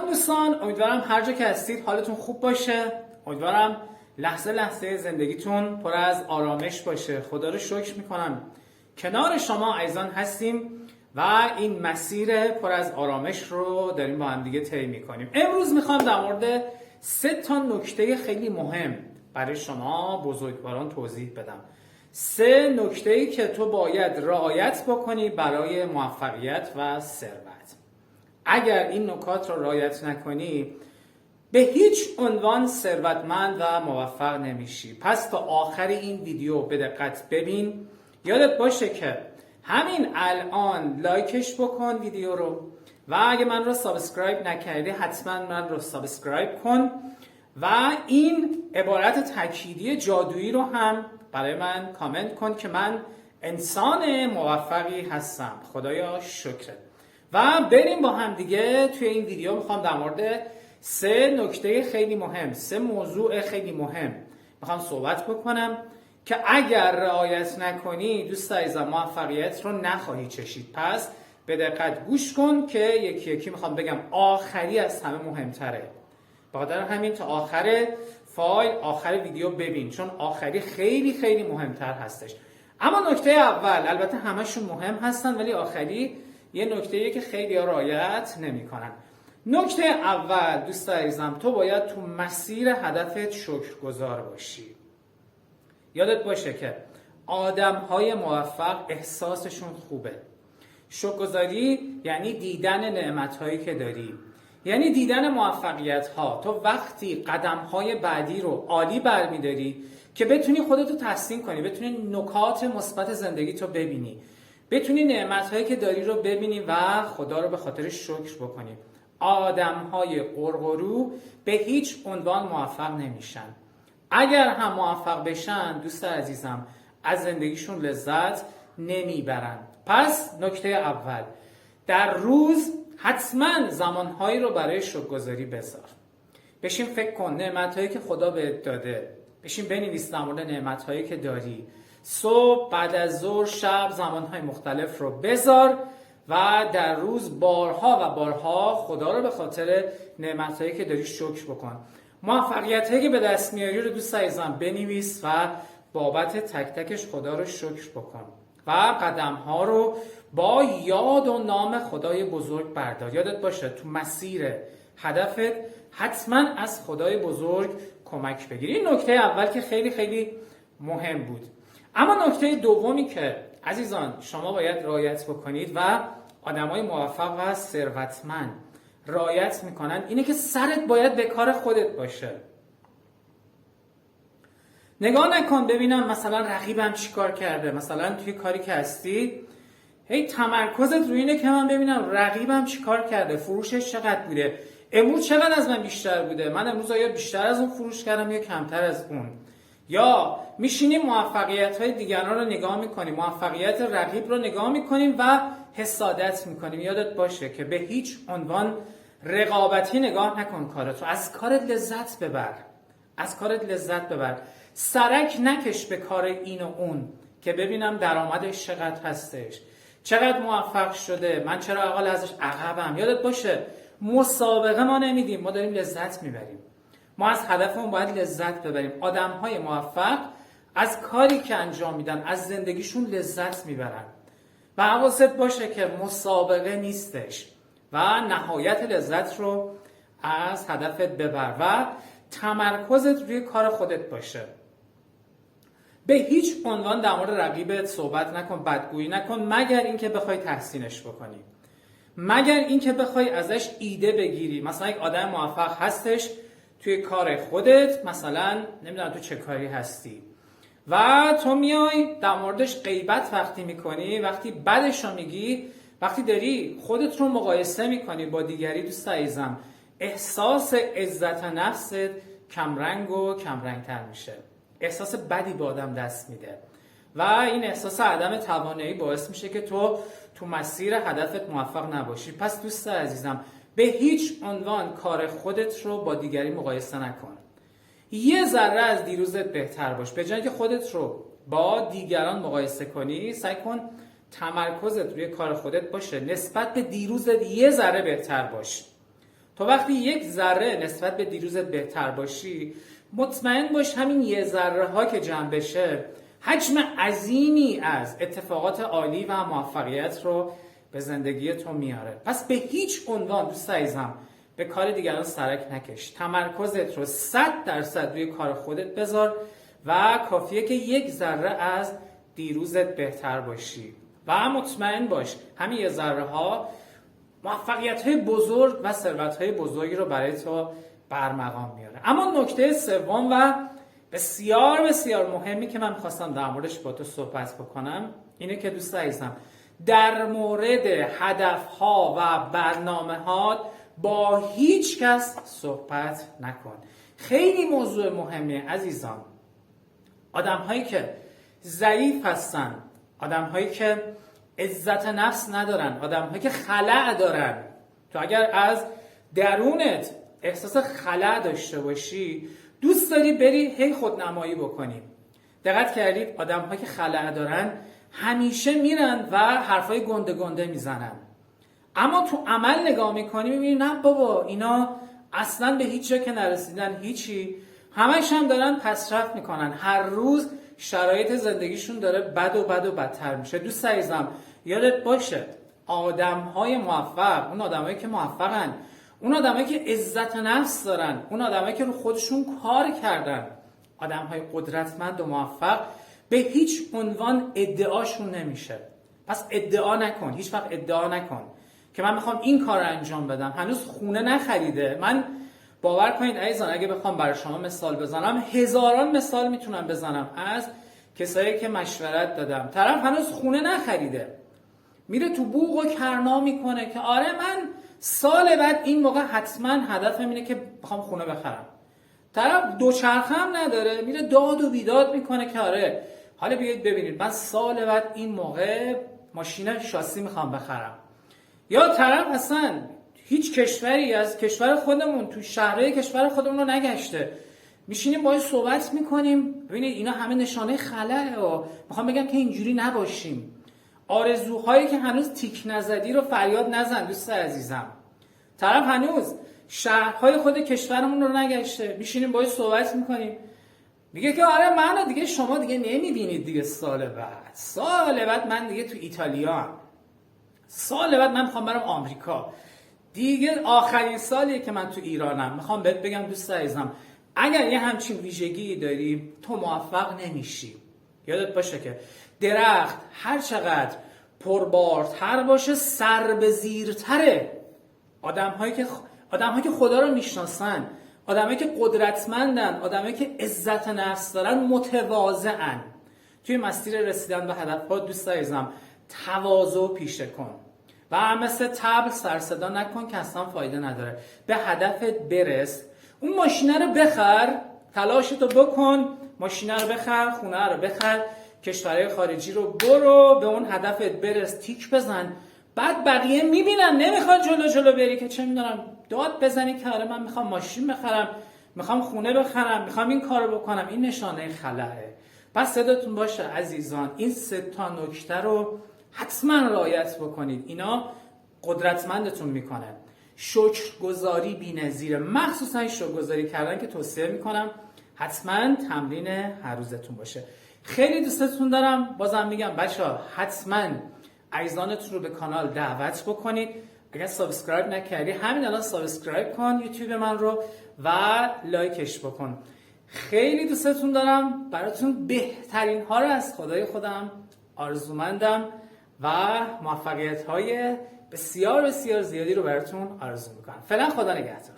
سلام دوستان، امیدوارم هر جا که هستید حالتون خوب باشه. امیدوارم لحظه لحظه زندگیتون پر از آرامش باشه. خدا رو شکر میکنم کنار شما عزیزان هستیم و این مسیر پر از آرامش رو داریم با هم دیگه طی میکنیم. امروز میخوام در مورد 3 نکته خیلی مهم برای شما بزرگواران توضیح بدم. 3 نکته‌ای که تو باید رعایت بکنی برای موفقیت و ثروت. اگر این نکات رو رعایت نکنی به هیچ عنوان ثروتمند و موفق نمیشی. پس تا آخر این ویدیو به دقت ببین. یادت باشه که همین الان لایکش بکن ویدیو رو و اگه من رو سابسکرایب نکردی حتما من رو سابسکرایب کن و این عبارت تأکیدی جادویی رو هم برای من کامنت کن که من انسان موفقی هستم. خدایا شکرت. و بریم با هم دیگه توی این ویدیو میخوام در مورد 3 نکته خیلی مهم، 3 موضوع خیلی مهم میخوام صحبت بکنم که اگر رعایت نکنی دوست عزیزم موفقیت رو نخواهی چشید. پس به دقت گوش کن که یکی یکی میخوام بگم. آخری از همه مهمتره. بخاطر همین تا آخر فایل، آخر ویدیو ببین، چون آخری خیلی خیلی مهمتر هستش. اما نکته اول، البته همشون مهم هستن ولی آخری یه نکته‌ایه که خیلی‌ها رعایت نمی‌کنن. نکته اول دوست عزیزم، تو باید تو مسیر هدفت شکرگزار باشی. یادت باشه که آدم‌های موفق احساسشون خوبه. شکرگزاری یعنی دیدن نعمت‌هایی که داری، یعنی دیدن موفقیت‌ها. تو وقتی قدم‌های بعدی رو عالی برمی‌داری که بتونی خودتو تحسین کنی، بتونی نکات مثبت زندگی تو ببینی، بتونی نعمت‌هایی که داری رو ببینی و خدا رو به خاطر شکر بکنی. آدم‌های قرقرو به هیچ عنوان موفق نمیشن. اگر هم موفق بشن دوست عزیزم از زندگیشون لذت نمیبرن. پس نکته اول، در روز حتما زمانهایی رو برای شکرگزاری بذار. بشین فکر کن نعمت‌هایی که خدا بهت داده. بشین بنویس در مورد نعمت‌هایی که داری. صبح، بعد از ظهر، شب، زمانهای مختلف رو بذار و در روز بارها و بارها خدا رو به خاطر نعمت‌هایی که داری شکر بکن. موفقیت‌هایی که به دست میاری رو دوست عزیزم بنویس و بابت تک تکش خدا رو شکر بکن و قدم‌ها رو با یاد و نام خدای بزرگ بردار. یادت باشه تو مسیر هدفت حتما از خدای بزرگ کمک بگیر. این نکته اول که خیلی خیلی مهم بود. اما نکته دومی که عزیزان شما باید رعایت بکنید و آدمای موفق و ثروتمند رعایت میکنن اینه که سرت باید به کار خودت باشه. نگاه نکن ببینم مثلا رقیبم چی کار کرده، مثلا توی کاری که هستی هی تمرکزت روی اینه که من ببینم رقیبم چی کار کرده، فروشش چقدر بوده، امروز چقدر از من بیشتر بوده، من امروز آیا بیشتر از اون فروش کردم یا کمتر از اون. یا میشینیم موفقیت‌های دیگران رو نگاه میکنیم، موفقیت رقیب رو نگاه میکنیم و حسادت میکنیم. یادت باشه که به هیچ عنوان رقابتی نگاه نکن کارت رو. از کارت لذت ببر، از کارت لذت ببر. سرک نکش به کار این و اون که ببینم درآمدش چقدر هستش، چقدر موفق شده، من چرا اقل ازش عقبم. یادت باشه مسابقه ما نمیدیم، ما داریم لذت میبریم. ما از هدفمون باید لذت ببریم. آدم‌های موفق از کاری که انجام میدن از زندگیشون لذت میبرن و حواست باشه که مسابقه نیستش و نهایت لذت رو از هدفت ببر و تمرکزت روی کار خودت باشه. به هیچ عنوان در مورد رقیبت صحبت نکن، بدگویی نکن، مگر اینکه بخوای تحسینش بکنی، مگر اینکه بخوای ازش ایده بگیری. مثلا یک آدم موفق هستش توی کار خودت، مثلا نمیدونم تو چه کاری هستی و تو میای در موردش غیبت وقتی میکنی، وقتی بدش رو میگی، وقتی داری خودت رو مقایسه میکنی با دیگری، دوست عزیزم احساس عزت نفست کمرنگ و کمرنگتر میشه. احساس بدی به آدم دست میده و این احساس عدم توانایی باعث میشه که تو مسیر هدفت موفق نباشی. پس دوست عزیزم به هیچ عنوان کار خودت رو با دیگری مقایسه نکن. یه ذره از دیروزت بهتر باش. به جای اینکه خودت رو با دیگران مقایسه کنی، سعی کن تمرکزت روی کار خودت باشه. نسبت به دیروزت یه ذره بهتر باش. تو وقتی یک ذره نسبت به دیروزت بهتر باشی، مطمئن باش همین یه ذره ها که جمع بشه حجم عظیمی از اتفاقات عالی و موفقیت رو به زندگی تو میاره. پس به هیچ عنوان دوست عزیزم به کار دیگران سرک نکش. تمرکزت رو 100% روی کار خودت بذار و کافیه که یک ذره از دیروزت بهتر باشی و مطمئن باش همین یه ذره ها موفقیت‌های بزرگ و ثروت‌های بزرگی رو برای تو برمقام میاره. اما نکته سوم و بسیار بسیار مهمی که من می‌خواستم در موردش با تو صحبت بکنم اینه که دوست عزیزم در مورد هدف‌ها و برنامه‌ها با هیچ کس صحبت نکن. خیلی موضوع مهمیه عزیزان. آدم‌هایی که ضعیف هستن، آدم‌هایی که عزت نفس ندارن، آدم‌هایی که خلأ دارن، تو اگر از درونت احساس خلأ داشته باشی دوست داری بری هی خودنمایی بکنی. دقت کردید آدم‌هایی که خلأ دارن همیشه میرن و حرفای گنده گنده میزنن، اما تو عمل نگاه میکنی میبینی نه بابا اینا اصلا به هیچ جا که نرسیدن، هیچی، همش هم دارن پسرفت میکنن، هر روز شرایط زندگیشون داره بد و بد و بدتر میشه. دوست عزیزم یادت باشه آدم‌های موفق، اون آدمایی که موفقن، اون آدمایی که عزت نفس دارن، اون آدمایی که رو خودشون کار کردن، آدم‌های قدرتمند و موفق به هیچ عنوان ادعاشون نمیشه. پس ادعا نکن، هیچ وقت ادعا نکن که من میخوام این کار رو انجام بدم، هنوز خونه نخریده. من باور کنید عزیزان اگه بخوام برای شما مثال بزنم هزاران مثال میتونم بزنم از کسایی که مشورت دادم، طرف هنوز خونه نخریده میره تو بوق و کرنا میکنه که آره من سال بعد این موقع حتما هدفم اینه که بخوام خونه بخرم. طرف دوچرخه هم نداره میره داد و بیداد میکنه که آره حالا بیاید ببینید من سال بعد این موقع ماشین شاسی میخوام بخرم. یا طرف اصلا هیچ کشوری از کشور خودمون تو شهرهای کشور خودمون رو نگشته، میشینیم باهاش صحبت میکنیم. ببینید اینا همه نشانه خلأه و میخوام بگم که اینجوری نباشیم. آرزوهایی که هنوز تیک نزدی رو فریاد نزن دوست عزیزم. طرف هنوز شهرهای خود کشورمون رو نگشته، میشینیم باهاش صحبت میکنیم، میگه که آره منو دیگه شما دیگه نمیبینید دیگه، سال بعد من دیگه تو ایتالیا هم. سال بعد من میخوام برم آمریکا، دیگه آخرین سالیه که من تو ایرانم. میخوام بهت بگم دوست عزیزم اگر یه همچین ویژگی داری تو موفق نمیشی. یادت باشه که درخت هر چقدر پربارتر باشه سر به زیرتره. آدم‌هایی که خدا رو میشناسن، آدمایی که قدرتمندن، آدمایی که عزت نفس دارن متواضعن. توی مسیر رسیدن به هدف‌ها دوست عزیزم تواضع پیشه کن و مثل طبل سر صدا نکن که اصلا فایده نداره. به هدفت برس، اون ماشینه رو بخر، تلاشتو بکن، ماشینه رو بخر، خونه رو بخر، کشورهای خارجی رو برو، به اون هدفت برس، تیک بزن. بعد بقیه میبینن نمیخواد جلو بری که چه میدونم داد بزنی که آره من میخوام ماشین بخرم، میخوام خونه بخرم، میخوام این کارو بکنم. این نشانه خلأه. پس صداتون باشه عزیزان این 3 تا نکته رو حتما رعایت بکنید، اینا قدرتمندتون میکنه. شکرگزاری بی‌نظیره، مخصوصا شکرگزاری کردن که توصیه میکنم حتما تمرین هر روزتون باشه. خیلی دوستتون دارم. بازم میگم بچه‌ها حتما عزیزانتون رو به کانال دعوت بکنید. اگر سابسکرایب نکردی همین الان سابسکرایب کن یوتیوب من رو و لایکش بکن. خیلی دوستتون دارم، براتون بهترین ها رو از خدای خودم آرزومندم و موفقیت های بسیار بسیار زیادی رو براتون آرزو میکنم. فعلا خدا نگهدار.